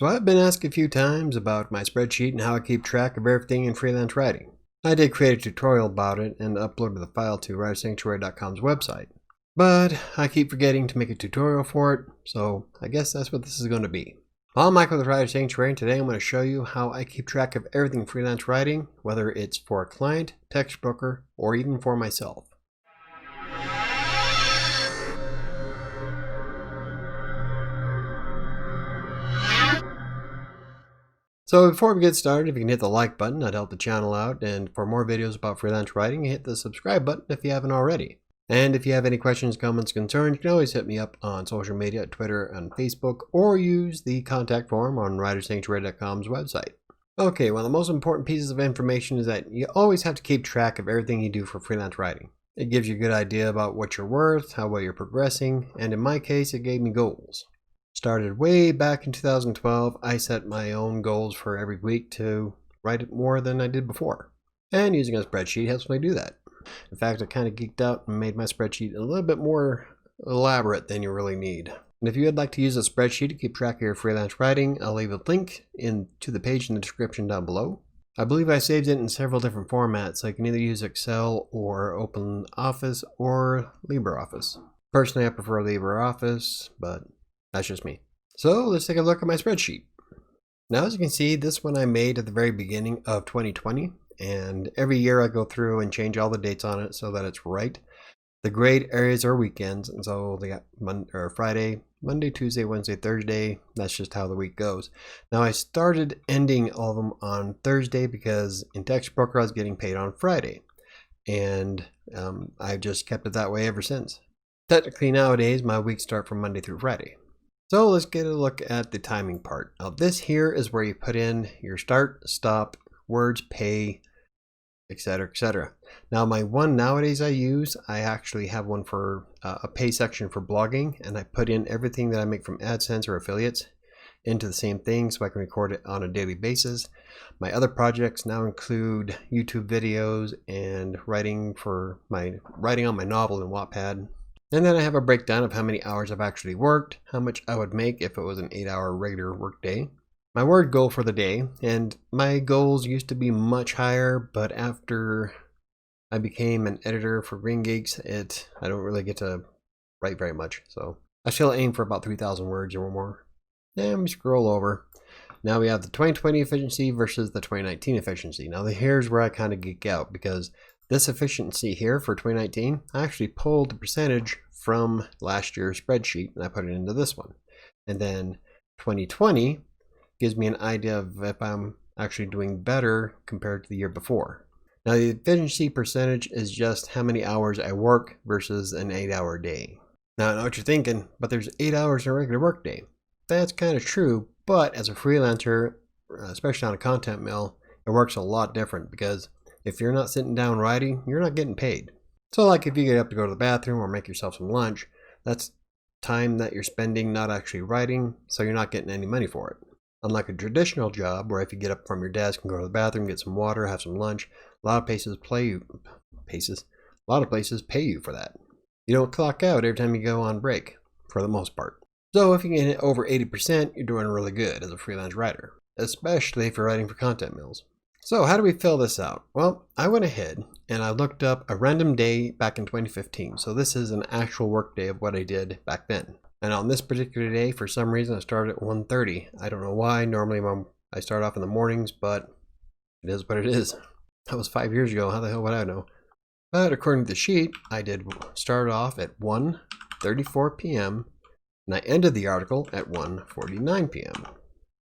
So I've been asked a few times about my spreadsheet and how I keep track of everything in freelance writing. I did create a tutorial about it and uploaded the file to WriterSanctuary.com's website. But I keep forgetting to make a tutorial for it, so I guess that's what this is going to be. I'm Michael with WriterSanctuary, and today I'm going to show you how I keep track of everything in freelance writing, whether it's for a client, Textbroker, or even for myself. So before we get started, if you can hit the like button, that'd help the channel out. And for more videos about freelance writing, hit the subscribe button if you haven't already. And if you have any questions, comments, concerns, you can always hit me up on social media, Twitter and Facebook, or use the contact form on WriterSanctuary.com's website. Okay, one of the most important pieces of information is that you always have to keep track of everything you do for freelance writing. It gives you a good idea about what you're worth, how well you're progressing, and in my case, it gave me goals. Started way back in 2012, I set my own goals for every week to write more than I did before. And using a spreadsheet helps me do that. In fact, I kind of geeked out and made my spreadsheet a little bit more elaborate than you really need. And if you would like to use a spreadsheet to keep track of your freelance writing, I'll leave a link to the page in the description down below. I believe I saved it in several different formats, so you can either use Excel or OpenOffice or LibreOffice. Personally, I prefer LibreOffice, but that's just me. So let's take a look at my spreadsheet. Now, as you can see, this one I made at the very beginning of 2020, and every year I go through and change all the dates on it so that it's right. The grayed areas are weekends, and so they got Friday, Monday, Tuesday, Wednesday, Thursday. That's just how the week goes. Now, I started ending all of them on Thursday because in Textbroker I was getting paid on Friday, and I've just kept it that way ever since. Technically nowadays my weeks start from Monday through Friday. So let's get a look at the timing part. Now this here is where you put in your start, stop, words, pay, etc., etc. Now my one nowadays I actually have one for a pay section for blogging, and I put in everything that I make from AdSense or affiliates into the same thing so I can record it on a daily basis. My other projects now include YouTube videos and writing on my novel in Wattpad. And then I have a breakdown of how many hours I've actually worked, how much I would make if it was an 8-hour regular work day, my word goal for the day, and my goals used to be much higher, but after I became an editor for Green Geeks, I don't really get to write very much, so I still aim for about 3,000 words or more. And we scroll over. Now we have the 2020 efficiency versus the 2019 efficiency. Now here's where I kind of geek out, because this efficiency here for 2019, I actually pulled the percentage from last year's spreadsheet and I put it into this one. And then 2020 gives me an idea of if I'm actually doing better compared to the year before. Now the efficiency percentage is just how many hours I work versus an 8-hour day. Now I know what you're thinking, but there's 8 hours in a regular work day. That's kind of true, but as a freelancer, especially on a content mill, it works a lot different because if you're not sitting down writing, you're not getting paid. So like if you get up to go to the bathroom or make yourself some lunch, that's time that you're spending not actually writing, so you're not getting any money for it. Unlike a traditional job where if you get up from your desk and go to the bathroom, get some water, have some lunch, a lot of places pay you for that. You don't clock out every time you go on break, for the most part. So if you can hit over 80%, you're doing really good as a freelance writer, especially if you're writing for content mills. So how do we fill this out? Well, I went ahead and I looked up a random day back in 2015. So this is an actual work day of what I did back then. And on this particular day, for some reason, I started at 1:30. I don't know why. Normally I start off in the mornings, but it is what it is. That was 5 years ago. How the hell would I know? But according to the sheet, I did start off at 1:34 p.m. and I ended the article at 1:49 p.m.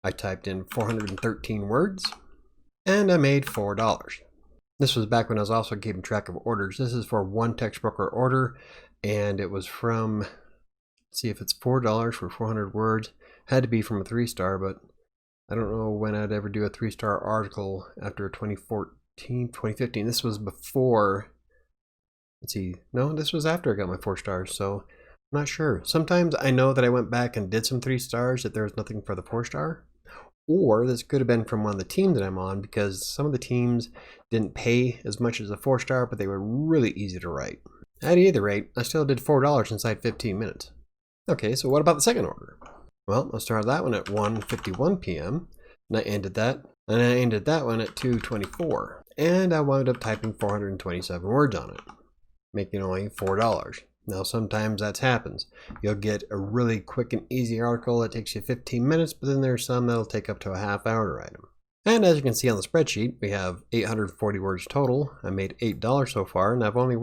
I typed in 413 words. And I made $4. This was back when I was also keeping track of orders. This is for one Textbroker order, and it was from, let's see if it's $4 for 400 words. Had to be from a 3-star, but I don't know when I'd ever do a 3-star article after 2015. This was before, let's see, no, this was after I got my 4 stars, so I'm not sure. Sometimes I know that I went back and did some 3 stars if there was nothing for the 4-star. Or this could have been from one of the teams that I'm on, because some of the teams didn't pay as much as a 4-star, but they were really easy to write. At either rate, I still did $4 inside 15 minutes. Okay, so what about the second order? Well, I started that one at 1:51 p.m. and I ended that one at 2:24. And I wound up typing 427 words on it, making only $4. Now sometimes that happens. You'll get a really quick and easy article that takes you 15 minutes, but then there's some that'll take up to a half hour to write them. And as you can see on the spreadsheet, we have 840 words total. I made $8 so far, and I've only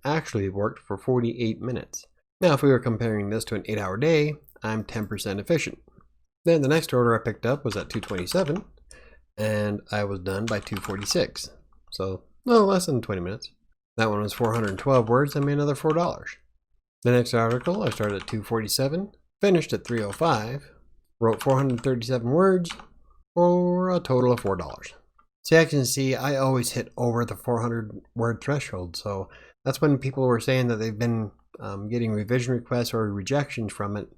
actually worked for 48 minutes. Now if we were comparing this to an 8-hour day, I'm 10% efficient. Then the next order I picked up was at 2:27, and I was done by 2:46. So no less than 20 minutes. That one was 412 words. I made another $4. The next article I started at 2:47, finished at 3:05, wrote 437 words for a total of $4. So you can see I always hit over the 400 word threshold. So that's when people were saying that they've been getting revision requests or rejections from it.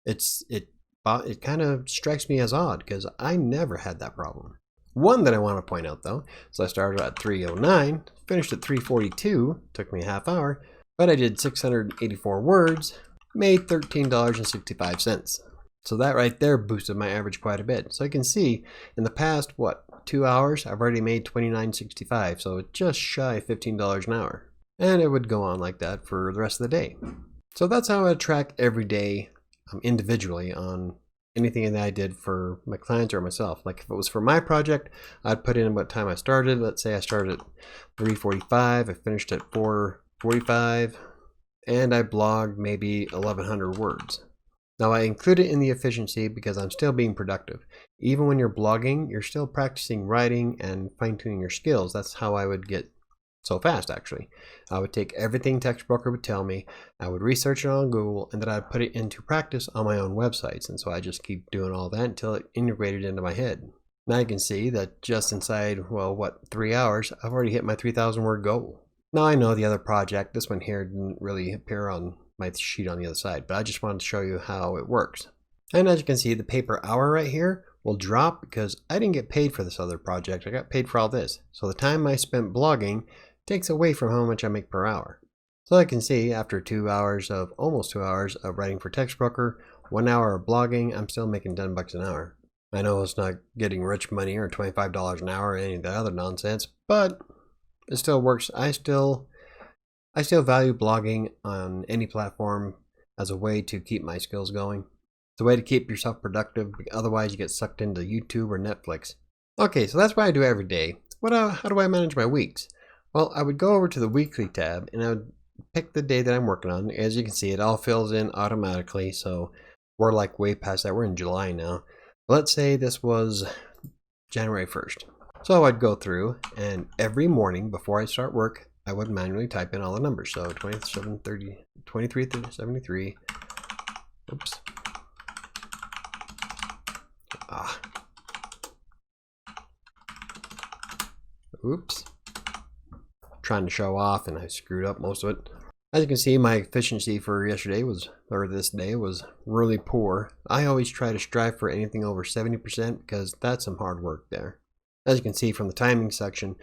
It kind of strikes me as odd because I never had that problem. One that I want to point out though, so I started at 3:09, finished at 3:42, took me a half hour, but I did 684 words, made $13.65. So that right there boosted my average quite a bit. So you can see in the past, 2 hours, I've already made $29.65, so just shy of $15 an hour. And it would go on like that for the rest of the day. So that's how I track every day individually on anything that I did for my clients or myself. Like if it was for my project, I'd put in what time I started. Let's say I started at 3:45, I finished at 4:45, and I blogged maybe 1,100 words. Now I include it in the efficiency because I'm still being productive. Even when you're blogging, you're still practicing writing and fine-tuning your skills. That's how I would get so fast, actually. I would take everything Textbroker would tell me, I would research it on Google, and then I'd put it into practice on my own websites. And so I just keep doing all that until it integrated into my head. Now you can see that just inside, 3 hours, I've already hit my 3,000 word goal. Now I know the other project, this one here didn't really appear on my sheet on the other side, but I just wanted to show you how it works. And as you can see, the pay per hour right here will drop because I didn't get paid for this other project. I got paid for all this. So the time I spent blogging takes away from how much I make per hour. So I can see after almost 2 hours of writing for Textbroker, 1 hour of blogging, I'm still making $10 an hour. I know it's not getting rich money or $25 an hour or any of the other nonsense, but it still works. I still value blogging on any platform as a way to keep my skills going. It's a way to keep yourself productive. Otherwise, you get sucked into YouTube or Netflix. Okay, so that's what I do every day. How do I manage my weeks? Well, I would go over to the weekly tab and I would pick the day that I'm working on. As you can see, it all fills in automatically. So we're like way past that. We're in July now. Let's say this was January 1st. So I'd go through and every morning before I start work, I would manually type in all the numbers. So 2373. Oops. Oops. Trying to show off and I screwed up most of it. As you can see, my efficiency for this day was really poor. I always try to strive for anything over 70% because that's some hard work there. As you can see from the timing section,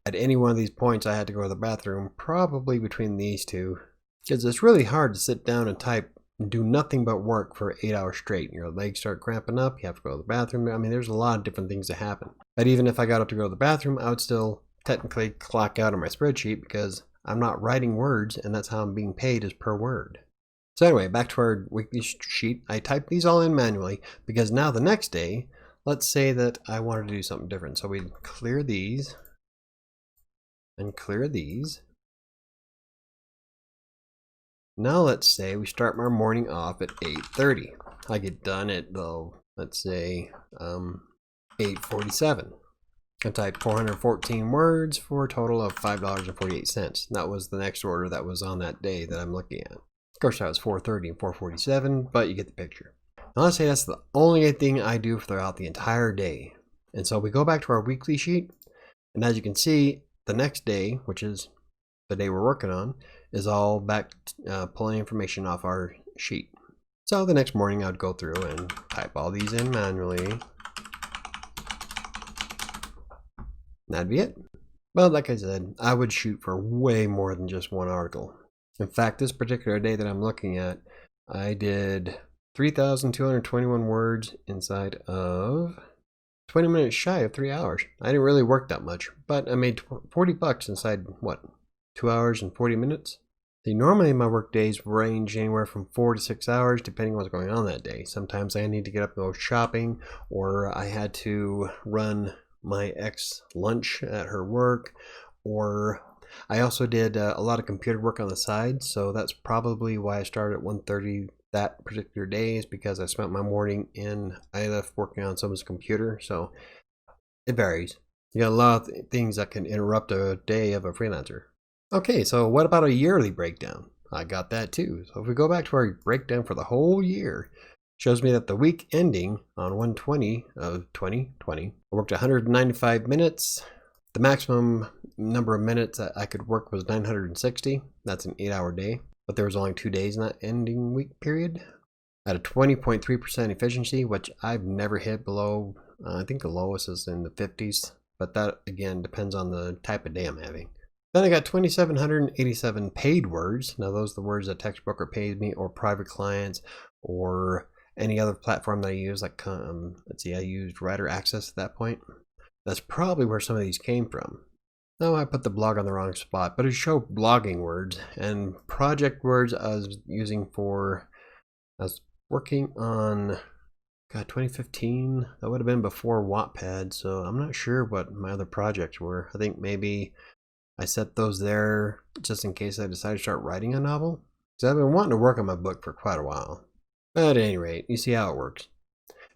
at any one of these points I had to go to the bathroom, probably between these two, because it's really hard to sit down and type and do nothing but work for 8 hours straight. Your legs start cramping up, you have to go to the bathroom. I mean, there's a lot of different things that happen. But even if I got up to go to the bathroom, I would still technically clock out on my spreadsheet because I'm not writing words and that's how I'm being paid is per word. So anyway, back to our weekly sheet. I typed these all in manually because now the next day, let's say that I wanted to do something different. So we'd clear these and clear these. Now let's say we start our morning off at 8:30. I get done at, let's say 8:47. I typed 414 words for a total of $5.48. That was the next order that was on that day that I'm looking at. Of course, that was 4:30 and 4:47, but you get the picture. Now let's say that's the only thing I do throughout the entire day. And so we go back to our weekly sheet, and as you can see, the next day, which is the day we're working on, is all back pulling information off our sheet. So the next morning I'd go through and type all these in manually. That'd be it. Well, like I said, I would shoot for way more than just one article. In fact, this particular day that I'm looking at, I did 3,221 words inside of 20 minutes shy of 3 hours. I didn't really work that much, but I made $40 inside, what, 2 hours and 40 minutes? See, normally my work days range anywhere from 4 to 6 hours, depending on what's going on that day. Sometimes I need to get up and go shopping, or I had to run my ex lunch at her work, or I also did a lot of computer work on the side, so that's probably why I started at 1:30 that particular day, is because I spent my morning in ILF working on someone's computer, so it varies. You got a lot of things that can interrupt a day of a freelancer. Okay, so what about a yearly breakdown? I got that too. So if we go back to our breakdown for the whole year, shows me that the week ending on 1/20 of 2020, I worked 195 minutes. The maximum number of minutes that I could work was 960. That's an 8-hour day, but there was only 2 days in that ending week period. I had a 20.3% efficiency, which I've never hit below. I think the lowest is in the 50s, but that again depends on the type of day I'm having. Then I got 2,787 paid words. Now those are the words that Textbroker pays me, or private clients, or any other platform that I use. Like, let's see, I used Writer Access at that point. That's probably where some of these came from. No, I put the blog on the wrong spot, but it showed blogging words, and project words I was using for, I was working on, 2015. That would have been before Wattpad, so I'm not sure what my other projects were. I think maybe I set those there just in case I decide to start writing a novel, because I've been wanting to work on my book for quite a while. But at any rate, you see how it works.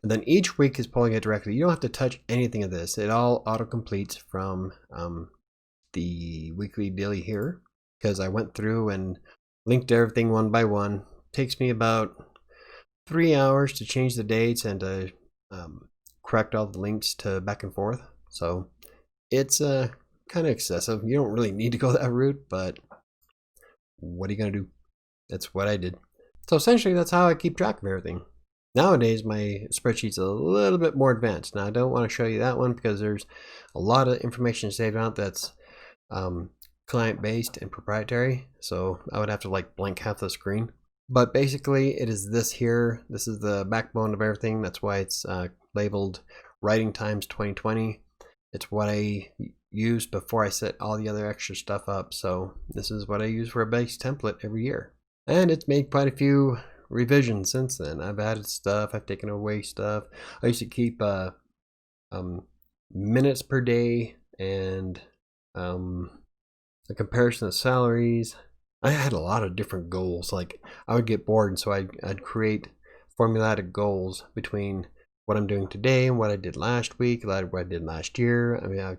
And then each week is pulling it directly. You don't have to touch anything of this. It all auto-completes from the weekly daily here, because I went through and linked everything one by one. It takes me about 3 hours to change the dates and to correct all the links to back and forth. So it's kind of excessive. You don't really need to go that route, but what are you going to do? That's what I did. So essentially, that's how I keep track of everything. Nowadays, my spreadsheet's a little bit more advanced. Now, I don't want to show you that one because there's a lot of information saved out that's client-based and proprietary. So I would have to like blank half the screen. But basically, it is this here. This is the backbone of everything. That's why it's labeled Writing Times 2020. It's what I used before I set all the other extra stuff up. So this is what I use for a base template every year. And it's made quite a few revisions since then. I've added stuff, I've taken away stuff. I used to keep minutes per day and a comparison of salaries. I had a lot of different goals. Like, I would get bored, and so I'd create formulated goals between what I'm doing today and what I did last week, what I did last year. I mean,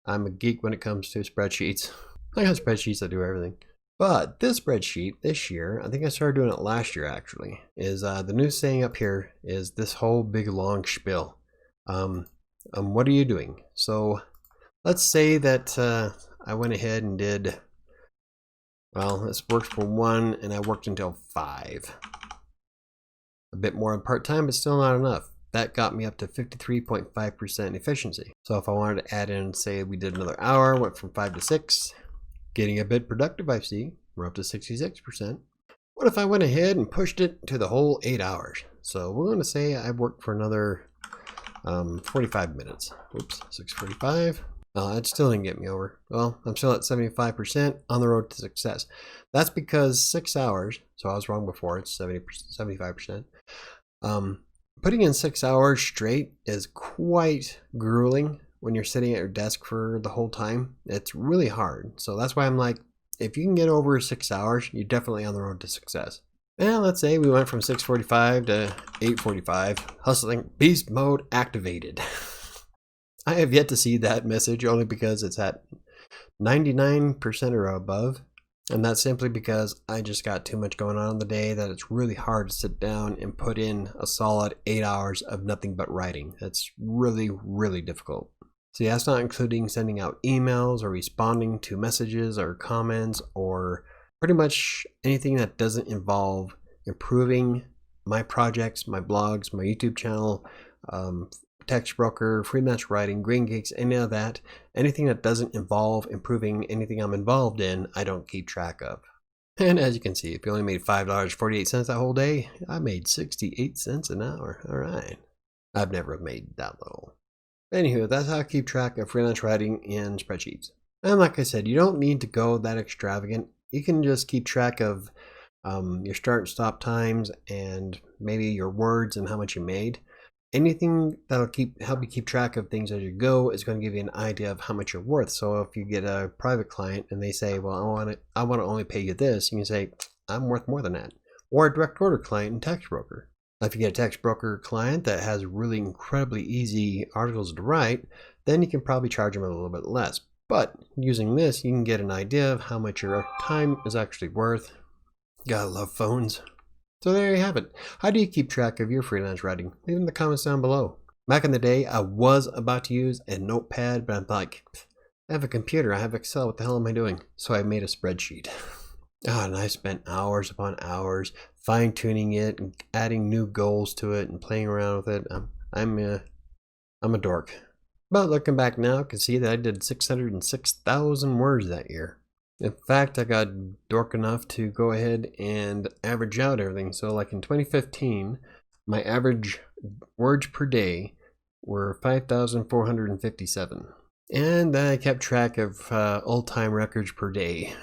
I'm a geek when it comes to spreadsheets. I got spreadsheets that do everything. But this spreadsheet this year, I think I started doing it last year actually, is the new saying up here is this whole big long spiel. What are you doing? So let's say that I went ahead and did, well, this works for 1 and I worked until 5. A bit more on part-time, but still not enough. That got me up to 53.5% efficiency. So if I wanted to add in, say we did another hour, went from 5 to 6, getting a bit productive, I see. We're up to 66%. What if I went ahead and pushed it to the whole 8 hours? So we're going to say I worked for another 45 minutes. Oops, 6:45. That still didn't get me over. Well, I'm still at 75% on the road to success. That's because 6 hours, so I was wrong before, it's 75%. Putting in 6 hours straight is quite grueling. When you're sitting at your desk for the whole time, it's really hard. So that's why I'm like, if you can get over 6 hours, you're definitely on the road to success. And let's say we went from 6:45 to 8:45, hustling, beast mode activated. I have yet to see that message only because it's at 99% or above. And that's simply because I just got too much going on in the day that it's really hard to sit down and put in a solid 8 hours of nothing but writing. That's really, really difficult. See, that's not including sending out emails or responding to messages or comments or pretty much anything that doesn't involve improving my projects, my blogs, my YouTube channel, Textbroker, freelance writing, green gigs, any of that. Anything that doesn't involve improving anything I'm involved in, I don't keep track of. And as you can see, if you only made $5.48 that whole day, I made 68 cents an hour. All right. I've never made that little. Anywho, that's how I keep track of freelance writing in spreadsheets. And like I said, you don't need to go that extravagant. You can just keep track of your start and stop times and maybe your words and how much you made. Anything that'll help you keep track of things as you go is going to give you an idea of how much you're worth. So if you get a private client and they say, well, I want to only pay you this, you can say, I'm worth more than that. Or a direct order client in Textbroker. If you get a Textbroker client that has really incredibly easy articles to write, then you can probably charge them a little bit less. But using this, you can get an idea of how much your time is actually worth. Gotta love phones. So there you have it. How do you keep track of your freelance writing? Leave in the comments down below. Back in the day, I was about to use a notepad, but I'm like, I have a computer, I have Excel, what the hell am I doing? So I made a spreadsheet. And I spent hours upon hours fine-tuning it and adding new goals to it and playing around with it. I'm a dork. But looking back now, I can see that I did 606,000 words that year. In fact, I got dork enough to go ahead and average out everything. So like in 2015, my average words per day were 5,457. And then I kept track of all-time records per day.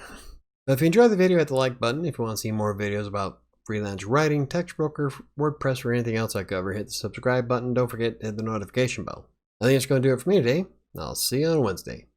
If you enjoyed the video, hit the like button. If you want to see more videos about freelance writing, Textbroker, WordPress, or anything else I cover, hit the subscribe button. Don't forget to hit the notification bell. I think it's going to do it for me today. I'll see you on Wednesday.